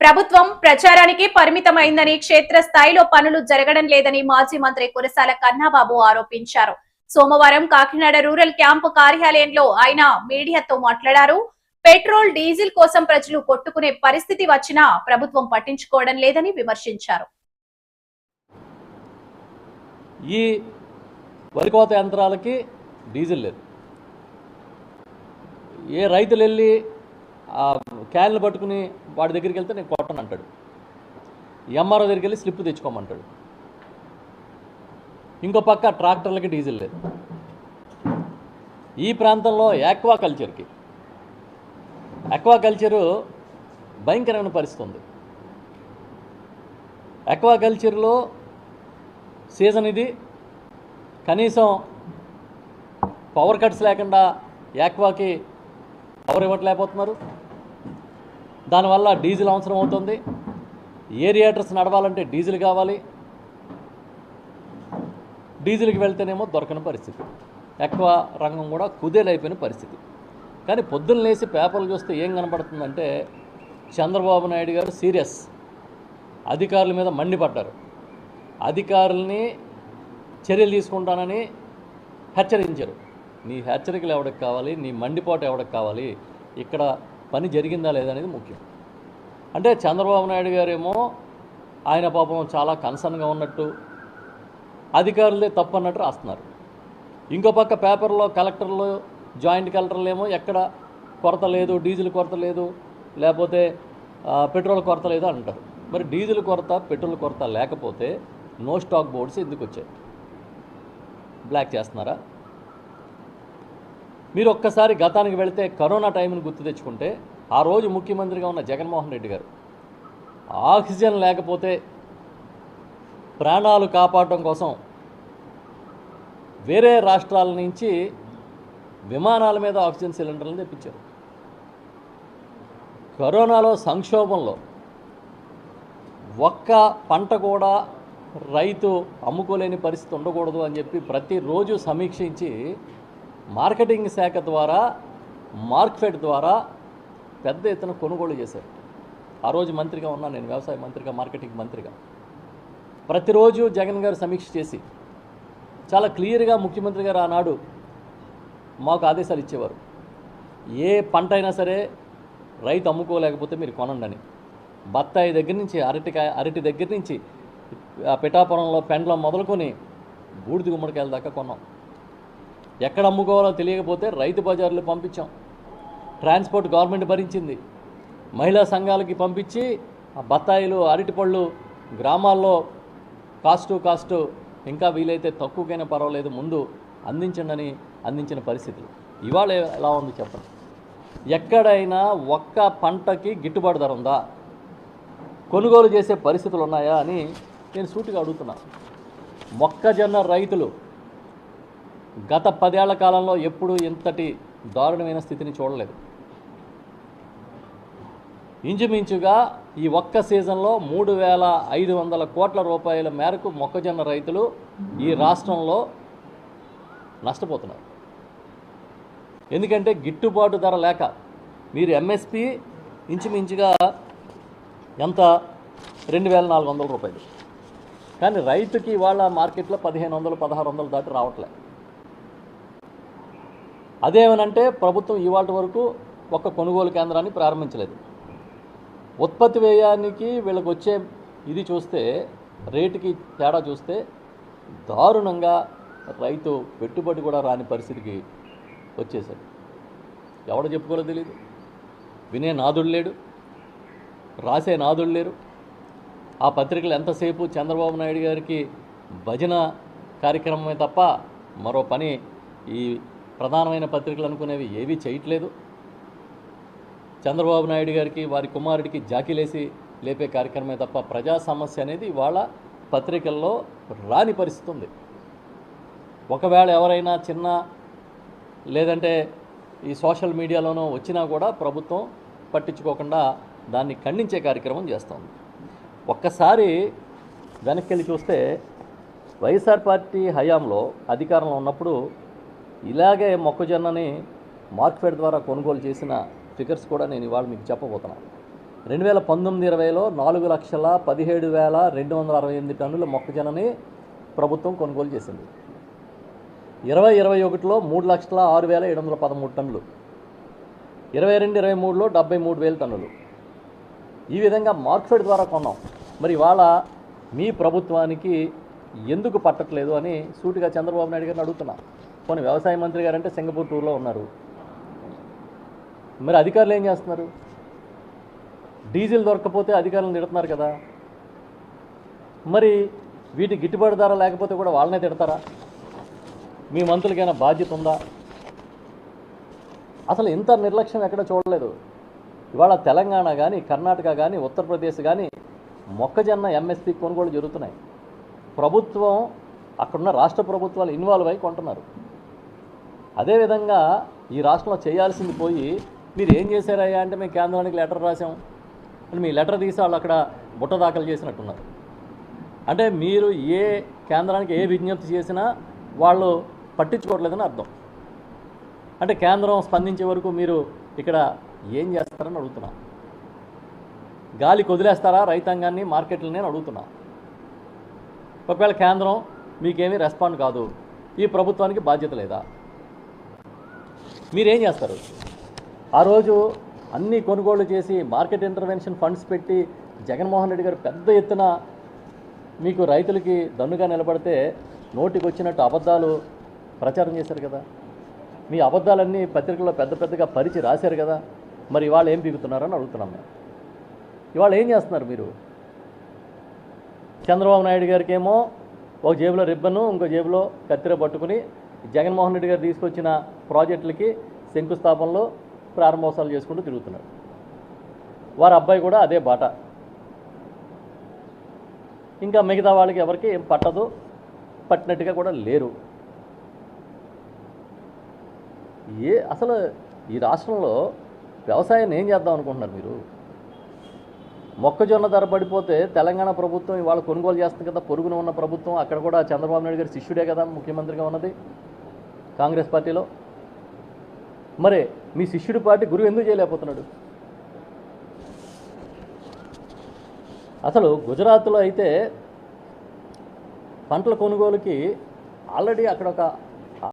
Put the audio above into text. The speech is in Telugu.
ప్రభుత్వం ప్రచారానికి పరిమితమైందని క్షేత్రస్థాయిలో పనులు జరగడం లేదని మాజీ మంత్రి కురసాల కన్నాబాబు ఆరోపించారు. సోమవారం కాకినాడ రూరల్ క్యాంపు కార్యాలయంలో ఆయన మీడియాతో మాట్లాడారు. పెట్రోల్ డీజిల్ కోసం ప్రజలు కొట్టుకునే పరిస్థితి వచ్చినా ప్రభుత్వం పట్టించుకోవడం లేదని విమర్శించారు. ఈ వరికోత యంత్రాలకి డీజిల్ లేదు. ఏ రైతులు వెళ్ళి క్యాన్లు పట్టుకుని వాడి దగ్గరికి వెళ్తే నేను కొట్టను అంటాడు. ఎంఆర్ఓ దగ్గరికి వెళ్ళి స్లిప్ తెచ్చుకోమంటాడు. ఇంకో పక్క ట్రాక్టర్లకి డీజిల్ లేదు. ఈ ప్రాంతంలో ఆక్వాకల్చరు భయంకరమైన పరిస్థితి ఉంది. ఆక్వాకల్చర్లో సీజన్ ఇది. కనీసం పవర్ కట్స్ లేకుండా ఆక్వాకి పవర్ ఇవ్వట్లేకపోతున్నారు. దానివల్ల డీజిల్ అవసరం అవుతుంది. ఏరియేటర్స్ నడవాలంటే డీజిల్ కావాలి. డీజిల్కి వెళ్తేనేమో దొరకని పరిస్థితి. ఎక్కువ రంగం కూడా కుదేలైపోయిన పరిస్థితి. కానీ పొద్దున్న లేసి పేపర్లు చూస్తే ఏం కనపడుతుందంటే చంద్రబాబు నాయుడు గారు సీరియస్. అధికారుల మీద మండిపడ్డారు. అధికారుల్ని చర్యలు తీసుకుంటానని హెచ్చరించారు. నీ హెచ్చరికలు ఎవరికి కావాలి? నీ మండిపాటు ఎవరికి కావాలి? ఇక్కడ పని జరిగిందా లేదా అనేది ముఖ్యం. అంటే చంద్రబాబు నాయుడు గారేమో ఆయన పాపం చాలా కన్సర్న్గా ఉన్నట్టు, అధికారులే తప్పు అన్నట్టు రాస్తున్నారు. ఇంకో పక్క పేపర్లో కలెక్టర్లు, జాయింట్ కలెక్టర్లు ఏమో ఎక్కడ కొరత లేదు, డీజిల్ కొరత లేదు, లేకపోతే పెట్రోల్ కొరత లేదు అంటారు. మరి డీజిల్ కొరత, పెట్రోల్ కొరత లేకపోతే నో స్టాక్ బోర్డ్స్ ఎందుకు వచ్చాయి? బ్లాక్ చేస్తున్నారా? మీరు ఒక్కసారి గతానికి వెళితే కరోనా టైంని గుర్తు తెచ్చుకుంటే ఆ రోజు ముఖ్యమంత్రిగా ఉన్న జగన్మోహన్ రెడ్డి గారు ఆక్సిజన్ లేకపోతే ప్రాణాలు కాపాడటం కోసం వేరే రాష్ట్రాల నుంచి విమానాల మీద ఆక్సిజన్ సిలిండర్లను తెప్పించారు. కరోనాలో సంక్షోభంలో ఒక్క పంట కూడా రైతు అమ్ముకోలేని పరిస్థితి ఉండకూడదు అని చెప్పి ప్రతిరోజు సమీక్షించి మార్కెటింగ్ శాఖ ద్వారా, మార్కెట్ ద్వారా పెద్ద ఎత్తున కొనుగోలు చేశారు. ఆ రోజు మంత్రిగా ఉన్నాను నేను, వ్యవసాయ మంత్రిగా, మార్కెటింగ్ మంత్రిగా. ప్రతిరోజు జగన్ గారు సమీక్ష చేసి చాలా క్లియర్గా ముఖ్యమంత్రి గారు ఆనాడు మాకు ఆదేశాలు ఇచ్చేవారు. ఏ పంట అయినా సరే రైతు అమ్ముకోలేకపోతే మీరు కొనండి అని. బత్తాయి దగ్గర నుంచి అరటి దగ్గర నుంచి పిఠాపురంలో పెండ్లం మొదలుకొని బూడిద గుమ్మడికాయల దాకా కొన్నాం. ఎక్కడ అమ్ముకోవాలో తెలియకపోతే రైతు బజార్లు పంపించాం. ట్రాన్స్పోర్ట్ గవర్నమెంట్ భరించింది. మహిళా సంఘాలకి పంపించి ఆ బత్తాయిలు, అరటిపళ్ళు గ్రామాల్లో కాస్టు ఇంకా వీలైతే తక్కువకైనా పర్వాలేదు ముందు అందించండి అని అందించిన పరిస్థితులు. ఇవాళ ఎలా ఉంది చెప్పండి? ఎక్కడైనా ఒక్క పంటకి గిట్టుబాటు ధర ఉందా? కొనుగోలు చేసే పరిస్థితులు ఉన్నాయా అని నేను సూటిగా అడుగుతున్నా. మొక్కజొన్న రైతులు గత 10 ఏళ్ల కాలంలో ఎప్పుడు ఇంతటి దారుణమైన స్థితిని చూడలేదు. ఇంచుమించుగా ఈ ఒక్క సీజన్లో 3,500 కోట్ల రూపాయల మేరకు మొక్కజొన్న రైతులు ఈ రాష్ట్రంలో నష్టపోతున్నారు. ఎందుకంటే గిట్టుబాటు ధర లేక. మీరు ఎంఎస్పి ఇంచుమించుగా ఎంత? 2,400 రూపాయలు. కానీ రైతుకి ఇవాళ మార్కెట్లో 1,500, 1,600 దాటి రావట్లే. అదేమనంటే ప్రభుత్వం ఇవాళ వరకు ఒక్క కొనుగోలు కేంద్రాన్ని ప్రారంభించలేదు. ఉత్పత్తి వ్యయానికి వీళ్ళకి వచ్చే ఇది చూస్తే, రేటుకి తేడా చూస్తే దారుణంగా రైతు పెట్టుబడి కూడా రాని పరిస్థితికి వచ్చేసాడు. ఎవడో చెప్పుకోలో తెలియదు. వినే నాదుడు లేడు, రాసే నాదుడు లేరు. ఆ పత్రికలు ఎంతసేపు చంద్రబాబు నాయుడు గారికి భజన కార్యక్రమమే తప్ప మరో పని ఈ ప్రధానమైన పత్రికలు అనుకునేవి ఏవీ చేయట్లేదు. చంద్రబాబు నాయుడు గారికి, వారి కుమారుడికి జాకీలేసి లేపే కార్యక్రమమే తప్ప ప్రజా సమస్య అనేది ఇవాళ పత్రికల్లో రాని పరిస్థితి ఉంది. ఒకవేళ ఎవరైనా చిన్న లేదంటే ఈ సోషల్ మీడియాలోనూ వచ్చినా కూడా ప్రభుత్వం పట్టించుకోకుండా దాన్ని ఖండించే కార్యక్రమం చేస్తుంది. ఒక్కసారి వెనక్కి వెళ్ళి చూస్తే వైఎస్ఆర్ పార్టీ హయాంలో అధికారంలో ఉన్నప్పుడు ఇలాగే మొక్కజొన్నని మార్కెట్ ద్వారా కొనుగోలు చేసిన ఫిగర్స్ కూడా నేను ఇవాళ మీకు చెప్పబోతున్నాను. 2019-20లో 4,17,268 టన్నుల మొక్కజొన్నని ప్రభుత్వం కొనుగోలు చేసింది. 2021లో 3,06,713 టన్నులు, 22-23లో 73,000 టన్నులు. ఈ విధంగా మార్కెట్ ద్వారా కొన్నాం. మరి ఇవాళ మీ ప్రభుత్వానికి ఎందుకు పట్టట్లేదు అని సూటిగా చంద్రబాబు నాయుడు గారిని అడుగుతున్నా. పోనీ వ్యవసాయ మంత్రి గారంటే సింగపూర్ టూర్లో ఉన్నారు. మరి అధికారులు ఏం చేస్తున్నారు? డీజిల్ దొరకకపోతే అధికారులను తిడుతున్నారు కదా. మరి వీటి గిట్టుబాటు ధర లేకపోతే కూడా వాళ్ళనే తిడతారా? మీ మంత్రులకైనా బాధ్యత ఉందా? అసలు ఇంత నిర్లక్ష్యం ఎక్కడ చూడలేదు. ఇవాళ తెలంగాణ కానీ, కర్ణాటక కానీ, ఉత్తరప్రదేశ్ కానీ మొక్కజొన్న ఎంఎస్పీ కొనుగోలు జరుగుతున్నాయి. ప్రభుత్వం, అక్కడున్న రాష్ట్ర ప్రభుత్వాలు ఇన్వాల్వ్ అయి కొంటున్నారు. అదేవిధంగా ఈ రాష్ట్రంలో చేయాల్సింది పోయి మీరు ఏం చేశారయ్యా అంటే మేము కేంద్రానికి లెటర్ రాసాం అని మీ లెటర్ తీసి వాళ్ళు అక్కడ బుట్ట దాఖలు చేసినట్టున్నారు. అంటే మీరు ఏ కేంద్రానికి ఏ విజ్ఞప్తి చేసినా వాళ్ళు పట్టించుకోవట్లేదని అర్థం. అంటే కేంద్రం స్పందించే వరకు మీరు ఇక్కడ ఏం చేస్తారని అడుగుతున్నా. గాలికి వదిలేస్తారా రైతాంగాన్ని, మార్కెట్లని నేను అడుగుతున్నా. ఒకవేళ కేంద్రం మీకేమీ రెస్పాండ్ కాదు, ఈ ప్రభుత్వానికి బాధ్యత లేదా? మీరేం చేస్తారు? ఆ రోజు అన్ని కొనుగోళ్లు చేసి మార్కెట్ ఇంటర్వెన్షన్ ఫండ్స్ పెట్టి జగన్మోహన్ రెడ్డి గారు పెద్ద ఎత్తున మీకు రైతులకి దన్నుగా నిలబడితే నోటికి వచ్చినట్టు అబద్ధాలు ప్రచారం చేశారు కదా. మీ అబద్ధాలన్నీ పత్రికల్లో పెద్ద పెద్దగా పరిచి రాశారు కదా. మరి ఇవాళ ఏం పీకుతున్నారని అడుగుతున్నాం మేము. ఇవాళ ఏం చేస్తున్నారు మీరు? చంద్రబాబు నాయుడు గారికి ఏమో ఒక జేబులో రిబ్బను, ఇంకో జేబులో కత్తిర పట్టుకుని జగన్మోహన్ రెడ్డి గారు తీసుకొచ్చిన ప్రాజెక్టులకి శంకుస్థాపనలో ప్రారంభోత్సవాలు చేసుకుంటూ తిరుగుతున్నాడు. వారి అబ్బాయి కూడా అదే బాట. ఇంకా మిగతా వాళ్ళకి ఎవరికి ఏం పట్టదు, పట్టినట్టుగా కూడా లేరు. అసలు ఈ రాష్ట్రంలో వ్యవసాయాన్ని ఏం చేద్దాం అనుకుంటున్నారు మీరు? మొక్కజొన్న ధర పడిపోతే తెలంగాణ ప్రభుత్వం ఇవాళ కొనుగోలు చేస్తుంది కదా. పొరుగున ఉన్న ప్రభుత్వం, అక్కడ కూడా చంద్రబాబు నాయుడు గారి శిష్యుడే కదా ముఖ్యమంత్రిగా ఉన్నది కాంగ్రెస్ పార్టీలో. మరి మీ శిష్యుడి పార్టీ గురువు ఎందుకు చేయలేకపోతున్నాడు? అసలు గుజరాత్లో అయితే పంటల కొనుగోలుకి ఆల్రెడీ అక్కడ ఒక